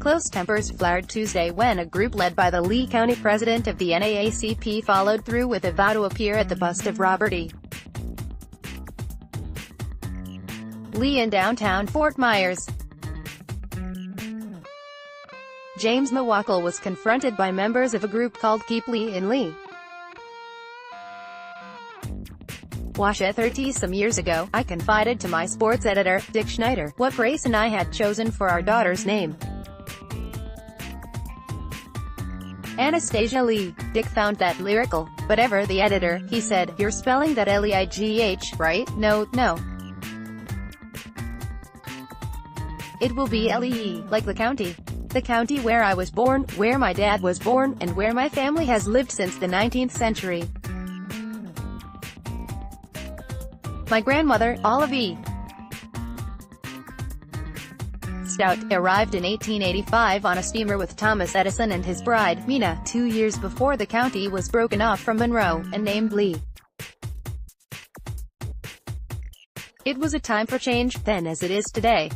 Close tempers flared Tuesday when a group led by the Lee County president of the NAACP followed through with a vow to appear at the bust of Robert E. Lee in downtown Fort Myers. James Muwakkil was confronted by members of a group called Keep Lee in Lee. WochitThirty-some years ago, I confided to my sports editor, Dick Schneider, what race and I had chosen for our daughter's name. Anastasia Lee. Dick found that lyrical. But ever the editor, he said, "You're spelling that L-E-I-G-H, right? No. It will be L-E-E, like the county. The county where I was born, where my dad was born, and where my family has lived since the 19th century. My grandmother, Olive E. Stout, arrived in 1885 on a steamer with Thomas Edison and his bride, Mina, 2 years before the county was broken off from Monroe, and named Lee. It was a time for change, then as it is today.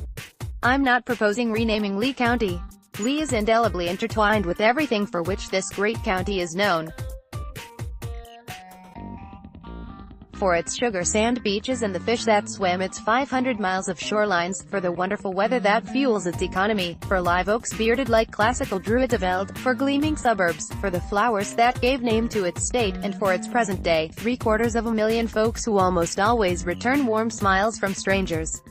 I'm not proposing renaming Lee County. Lee is indelibly intertwined with everything for which this great county is known. For its sugar sand beaches and the fish that swim its 500 miles of shorelines, for the wonderful weather that fuels its economy, for live oaks bearded like classical druids of eld, for gleaming suburbs, for the flowers that gave name to its state, and for its present day, 750,000 folks who almost always return warm smiles from strangers.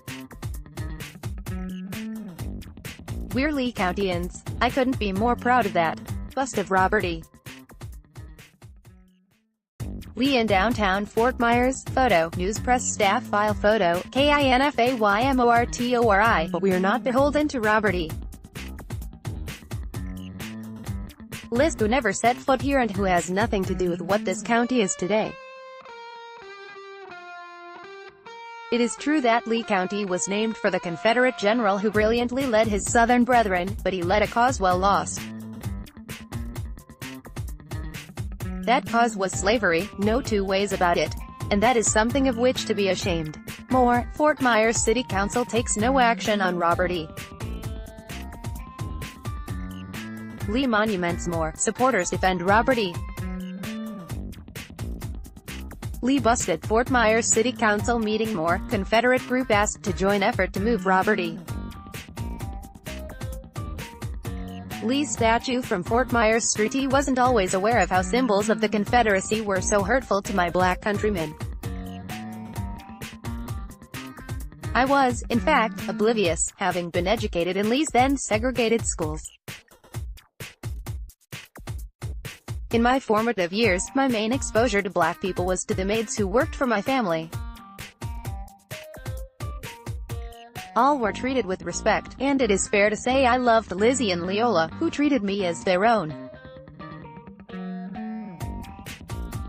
We're Lee Countyans. I couldn't be more proud of that. Bust of Robert E. Lee in downtown Fort Myers. Photo, News Press Staff File Photo, KINFAYMORTORI, but we are not beholden to Robert E. List who never set foot here and who has nothing to do with what this county is today. It is true that Lee County was named for the Confederate general who brilliantly led his Southern brethren, but he led a cause well lost. That cause was slavery, no two ways about it. And that is something of which to be ashamed. More, Fort Myers City Council takes no action on Robert E. Lee monuments. More, supporters defend Robert E. Lee busted. Fort Myers City Council meeting. More, Confederate group asked to join effort to move Robert E. Lee's statue from Fort Myers Street. He wasn't always aware of how symbols of the Confederacy were so hurtful to my black countrymen. I was, in fact, oblivious, having been educated in Lee's then segregated schools. In my formative years, my main exposure to black people was to the maids who worked for my family. All were treated with respect, and it is fair to say I loved Lizzie and Leola, who treated me as their own.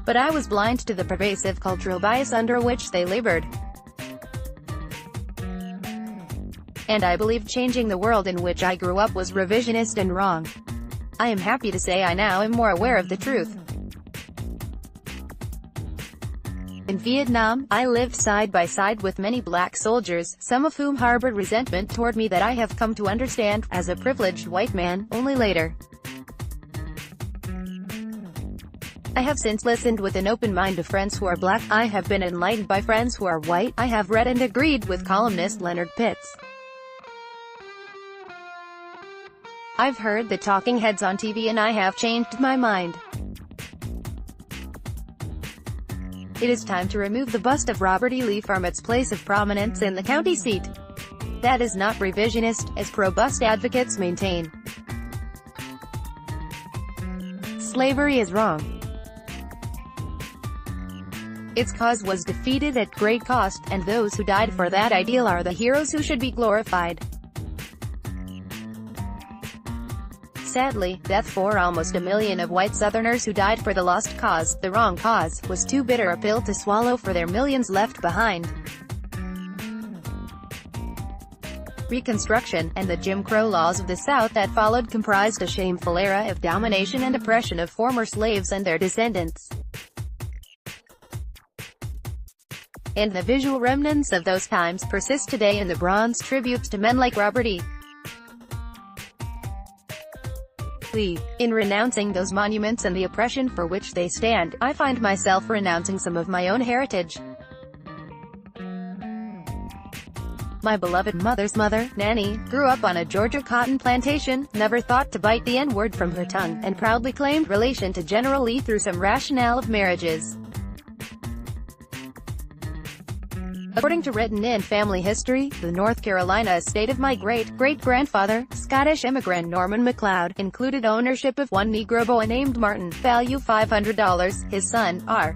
But I was blind to the pervasive cultural bias under which they labored. And I believed changing the world in which I grew up was revisionist and wrong. I am happy to say I now am more aware of the truth. In Vietnam, I lived side by side with many black soldiers, some of whom harbored resentment toward me that I have come to understand, as a privileged white man, only later. I have since listened with an open mind to friends who are black. I have been enlightened by friends who are white. I have read and agreed with columnist Leonard Pitts. I've heard the talking heads on TV and I have changed my mind. It is time to remove the bust of Robert E. Lee from its place of prominence in the county seat. That is not revisionist, as pro-bust advocates maintain. Slavery is wrong. Its cause was defeated at great cost, and those who died for that ideal are the heroes who should be glorified. Sadly, death for almost 1 million of white Southerners who died for the lost cause, the wrong cause, was too bitter a pill to swallow for their millions left behind. Reconstruction, and the Jim Crow laws of the South that followed comprised a shameful era of domination and oppression of former slaves and their descendants. And the visual remnants of those times persist today in the bronze tributes to men like Robert E. Lee. In renouncing those monuments and the oppression for which they stand, I find myself renouncing some of my own heritage. My beloved mother's mother, Nanny, grew up on a Georgia cotton plantation, never thought to bite the N-word from her tongue, and proudly claimed relation to General Lee through some rationale of marriages. According to written in family history, the North Carolina estate of my great-great-grandfather, Scottish immigrant Norman MacLeod, included ownership of one Negro boy named Martin, value $500, his son, R.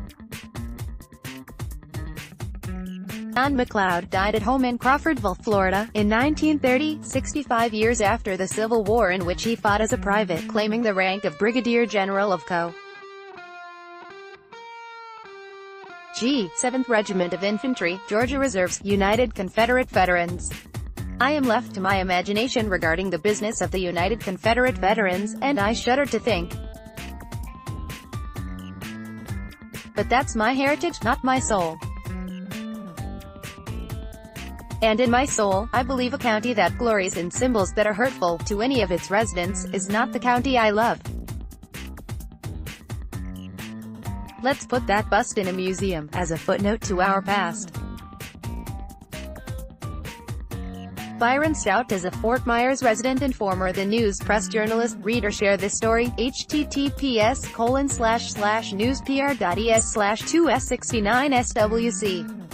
John MacLeod, died at home in Crawfordville, Florida, in 1930, 65 years after the Civil War in which he fought as a private, claiming the rank of Brigadier General of Co. G. 7th Regiment of Infantry, Georgia Reserves, United Confederate Veterans. I am left to my imagination regarding the business of the United Confederate Veterans, and I shudder to think. But that's my heritage, not my soul. And in my soul, I believe a county that glories in symbols that are hurtful to any of its residents is not the county I love. Let's put that bust in a museum, as a footnote to our past. Byron Stout is a Fort Myers resident and former The News Press journalist. Read or share this story. https://newspr.es/2s69swc